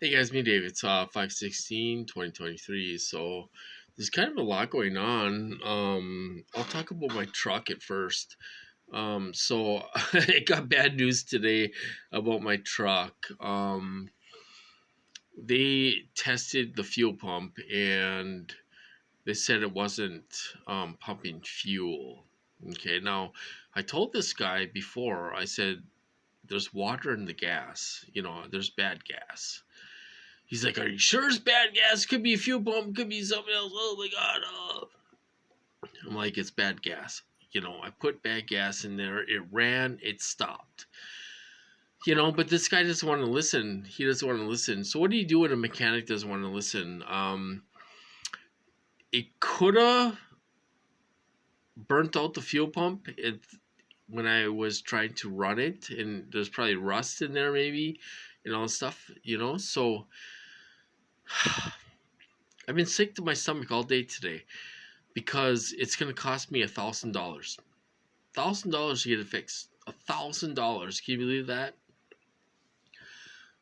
Hey guys, me Dave. It's 5/16/2023. So there's kind of a lot going on. I'll talk about my truck at first. So I got bad news today about my truck. They tested the fuel pump and they said it wasn't pumping fuel. Okay, now I told this guy before, I said there's water in the gas, there's bad gas. He's like, "Are you sure it's bad gas? Could be a fuel pump, could be something else. Oh my god!" I'm like, "It's bad gas." I put bad gas in there. It ran. It stopped. But this guy doesn't want to listen. He doesn't want to listen. So what do you do when a mechanic doesn't want to listen? It coulda burnt out the fuel pump. When I was trying to run it, and there's probably rust in there, maybe, and all this stuff. So I've been sick to my stomach all day today, because it's going to cost me $1,000. $1,000 to get it fixed. $1,000. Can you believe that?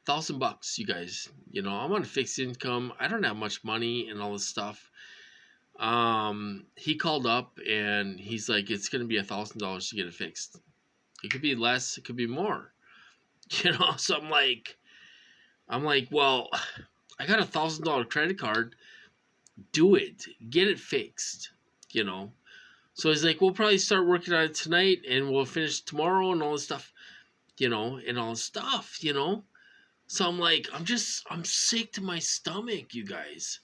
$1,000, you guys. I'm on a fixed income. I don't have much money and all this stuff. He called up and he's like, it's going to be $1,000 to get it fixed. It could be less. It could be more. So I'm like, well, I got $1,000 credit card. Do it. Get it fixed. So he's like, we'll probably start working on it tonight and we'll finish tomorrow and all this stuff, and all this stuff. So I'm like, I'm sick to my stomach, you guys,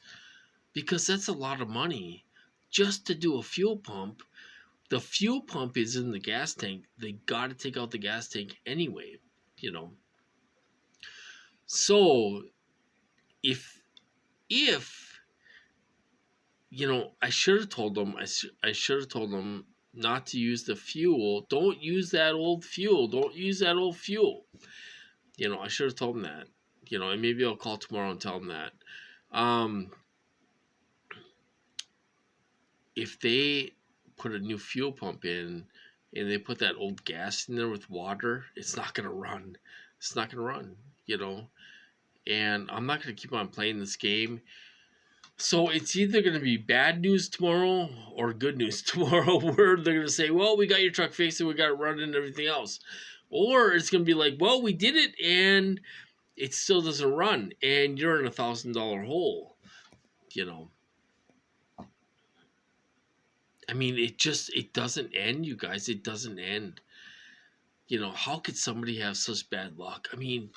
because that's a lot of money just to do a fuel pump. The fuel pump is in the gas tank. They got to take out the gas tank anyway, So if I should have told them. I should have told them not to use the fuel. Don't use that old fuel. Don't use that old fuel. I should have told them that. And maybe I'll call tomorrow and tell them that. If they put a new fuel pump in and they put that old gas in there with water, it's not going to run. It's not going to run, And I'm not going to keep on playing this game. So it's either going to be bad news tomorrow or good news tomorrow, where they're going to say, well, we got your truck fixed and we got it running and everything else. Or it's going to be like, well, we did it and it still doesn't run and you're in $1,000 hole, I mean, it doesn't end, you guys. It doesn't end. How could somebody have such bad luck? I mean,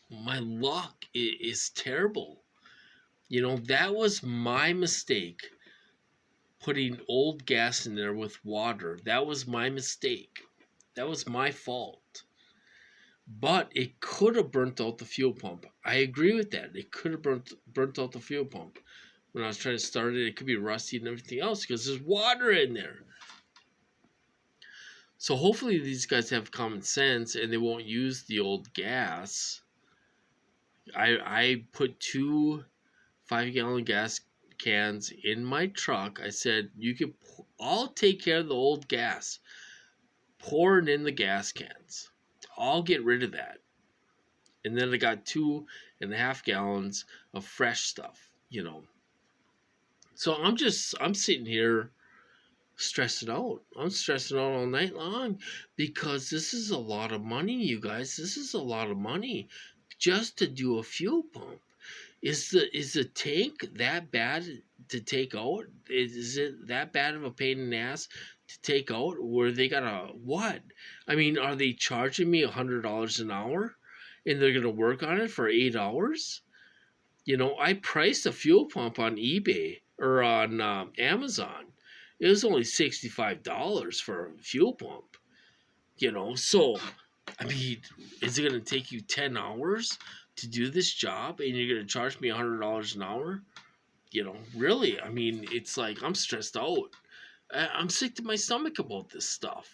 my luck is terrible. That was my mistake, putting old gas in there with water. That was my mistake. That was my fault. But it could have burnt out the fuel pump. I agree with that. It could have burnt out the fuel pump. When I was trying to start it, it could be rusty and everything else because there's water in there. So hopefully these guys have common sense and they won't use the old gas. I put 2 5-gallon gas cans in my truck. I said, I'll take care of the old gas. Pour it in the gas cans. I'll get rid of that. And then I got 2.5 gallons of fresh stuff, So I'm sitting here stressing out. I'm stressing out all night long because this is a lot of money, you guys. This is a lot of money just to do a fuel pump. Is the tank that bad to take out? Is it that bad of a pain in the ass to take out? Where they gotta what? I mean, are they charging me $100 an hour, and they're gonna work on it for 8 hours? I priced a fuel pump on eBay or on Amazon. It was only $65 for a fuel pump. So I mean, is it gonna take you 10 hours to do this job and you're going to charge me $100 an hour? Really? I mean, it's like I'm stressed out. I'm sick to my stomach about this stuff,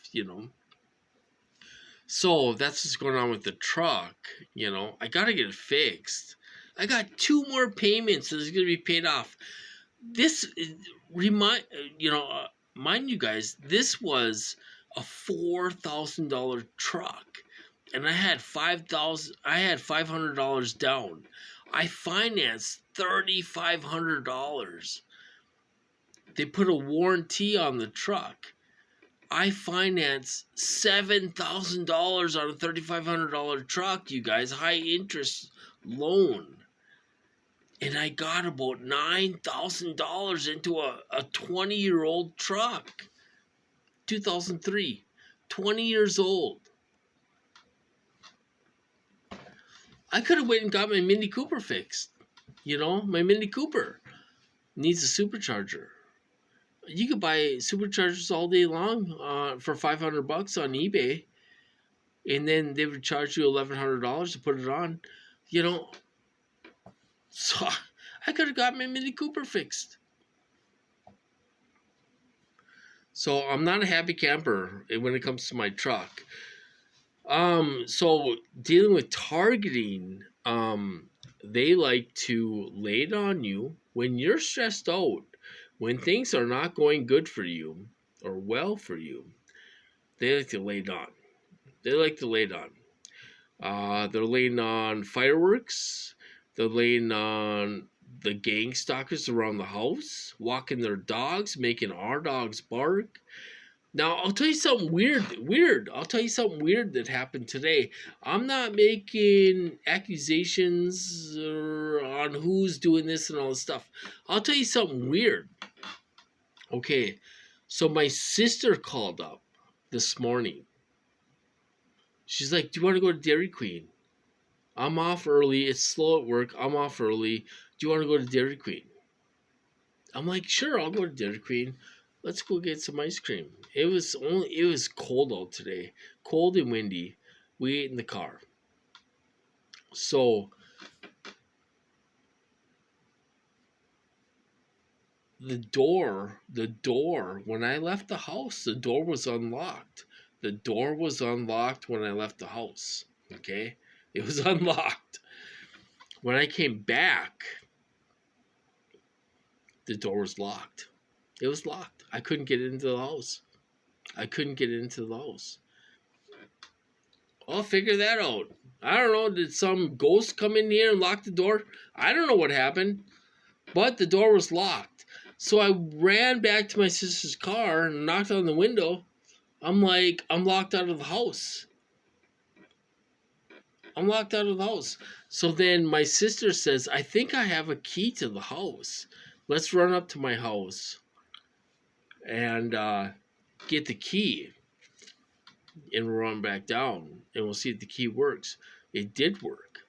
So that's what's going on with the truck, I got to get it fixed. I got 2 more payments that's going to be paid off. This, mind you guys, this was a $4,000 truck. and I had $500 down. I financed $3,500. They put a warranty on the truck. I financed $7,000 on a $3,500 truck, you guys, high interest loan. And I got about $9,000 into a 20-year-old truck. 2003. 20 years old. I could have went and got my Mini Cooper fixed. You know, my Mini Cooper needs a supercharger. You could buy superchargers all day long for $500 on eBay, and then they would charge you $1,100 to put it on. You know, so I could have got my Mini Cooper fixed. So I'm not a happy camper when it comes to my truck. So dealing with targeting, they like to lay it on you when you're stressed out, when things are not going good for you or well for you. They like to lay it on. They like to lay it on. They're laying on fireworks. They're laying on the gang stalkers around the house, walking their dogs, making our dogs bark. Now, I'll tell you something weird. I'll tell you something weird that happened today. I'm not making accusations on who's doing this and all this stuff. I'll tell you something weird. Okay, so my sister called up this morning. She's like, do you want to go to Dairy Queen? I'm off early. It's slow at work. I'm off early. Do you want to go to Dairy Queen? I'm like, sure, I'll go to Dairy Queen. Let's go get some ice cream. It was cold out today. Cold and windy. We ate in the car. So the door, when I left the house, the door was unlocked. The door was unlocked when I left the house. Okay? It was unlocked. When I came back, the door was locked. It was locked. I couldn't get into the house. I'll figure that out. I don't know. Did some ghost come in here and lock the door? I don't know what happened. But the door was locked. So I ran back to my sister's car and knocked on the window. I'm like, I'm locked out of the house. So then my sister says, I think I have a key to the house. Let's run up to my house and get the key. And we'll run back down and we'll see if the key works. It did work.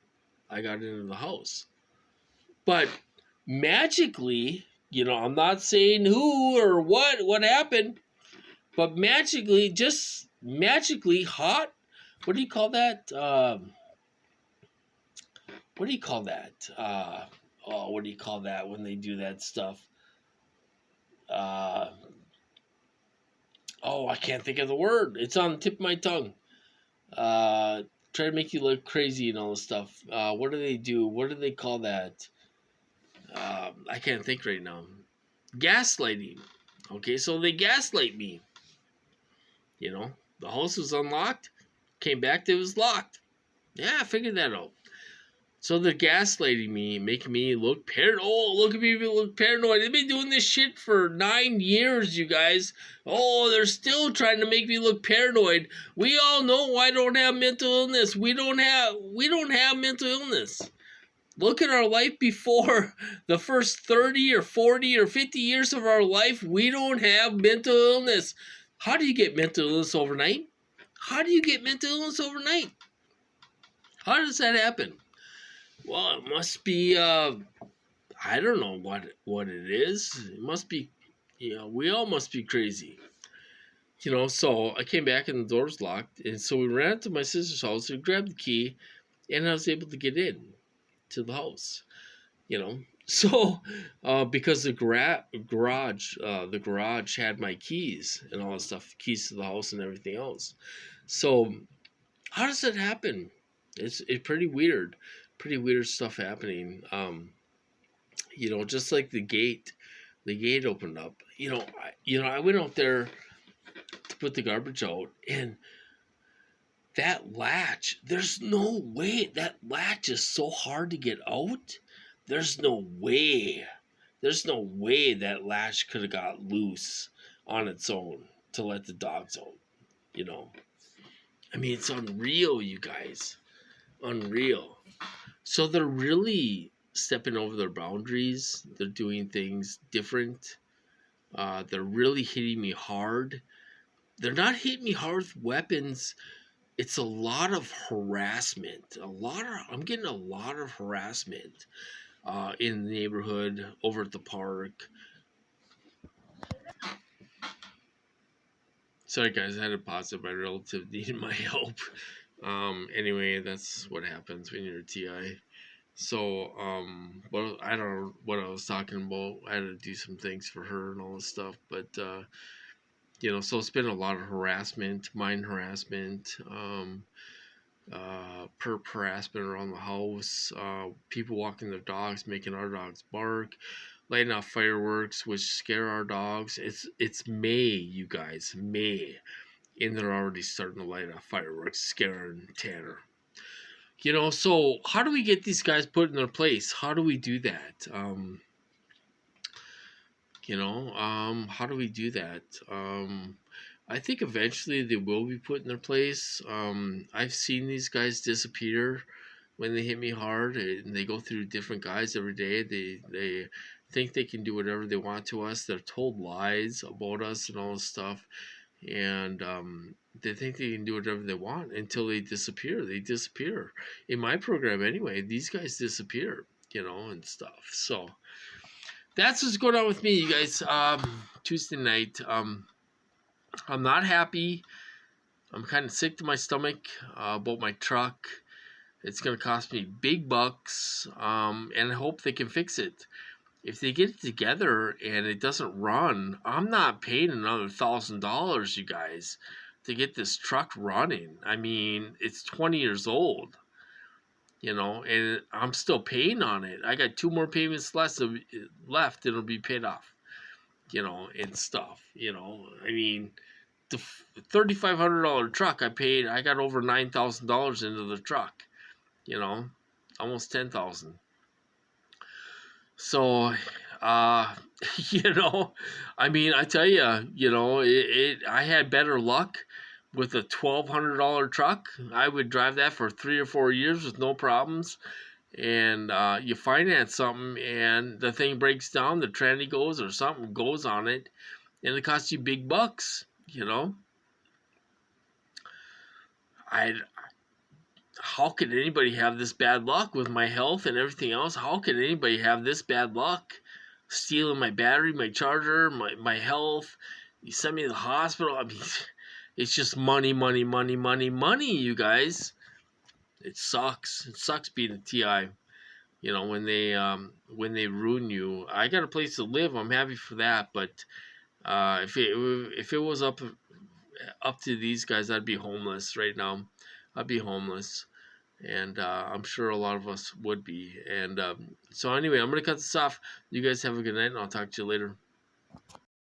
I got into the house. But magically, you know, I'm not saying who or what happened, but magically hot, what do you call that? What do you call that? What do you call that when they do that stuff? I can't think of the word. It's on the tip of my tongue. Try to make you look crazy and all this stuff. What do they do? What do they call that? I can't think right now. Gaslighting. Okay, so they gaslight me. You know, the house was unlocked. Came back, it was locked. Yeah, I figured that out. So they're gaslighting me, making me look paranoid. Oh, look at me look paranoid. They've been doing this shit for 9 years, you guys. Oh, they're still trying to make me look paranoid. We all know I don't have mental illness. We don't have mental illness. Look at our life before the first 30 or 40 or 50 years of our life. We don't have mental illness. How do you get mental illness overnight? How do you get mental illness overnight? How does that happen? Well, it must be, I don't know what it is. It must be, we all must be crazy. So I came back and the door was locked. And so we ran to my sister's house and grabbed the key and I was able to get in to the house, So, because the garage had my keys and all that stuff, keys to the house and everything else. So, how does that happen? It's pretty weird stuff happening. Just like the gate opened up. I went out there to put the garbage out, and that latch, there's no way. That latch is so hard to get out. There's no way. There's no way that latch could have got loose on its own to let the dogs out, you know. I mean, it's unreal, you guys. Unreal. So they're really stepping over their boundaries. They're doing things different. They're really hitting me hard. They're not hitting me hard with weapons. It's a lot of harassment. I'm getting a lot of harassment in the neighborhood, over at the park. Sorry, guys, I had to pause it. My relative needed my help. Anyway, that's what happens when you're a TI. So, well, I don't know what I was talking about. I had to do some things for her and all this stuff, but so it's been a lot of harassment, mind harassment, perp harassment around the house, people walking their dogs, making our dogs bark, lighting off fireworks, which scare our dogs. It's May, you guys, May, and they're already starting to light off fireworks, scaring Tanner. So how do we get these guys put in their place? How do we do that? How do we do that? I think eventually they will be put in their place. I've seen these guys disappear when they hit me hard, and they go through different guys every day. They think they can do whatever they want to us. They're told lies about us and all this stuff, and they think they can do whatever they want until they disappear. They disappear. In my program, anyway, these guys disappear, and stuff. So that's what's going on with me, you guys. Tuesday night. I'm not happy. I'm kind of sick to my stomach about my truck. It's going to cost me big bucks, and I hope they can fix it. If they get it together and it doesn't run, I'm not paying another $1,000, you guys, to get this truck running. I mean, it's 20 years old, and I'm still paying on it. I got 2 more payments left, and it'll be paid off, and stuff. I mean, the $3,500 truck I got over $9,000 into the truck, almost 10,000. So, I mean, I tell you, I had better luck with a $1,200 truck. I would drive that for 3 or 4 years with no problems. And you finance something, and the thing breaks down, the tranny goes, or something goes on it, and it costs you big bucks. How could anybody have this bad luck with my health and everything else? How could anybody have this bad luck? Stealing my battery, my charger, my health. You sent me to the hospital. I mean, it's just money, money, money, money, money, you guys. It sucks. It sucks being a TI. When they ruin you. I got a place to live. I'm happy for that. But if it was up to these guys, I'd be homeless right now. I'd be homeless. And I'm sure a lot of us would be. And so anyway, I'm going to cut this off. You guys have a good night, and I'll talk to you later.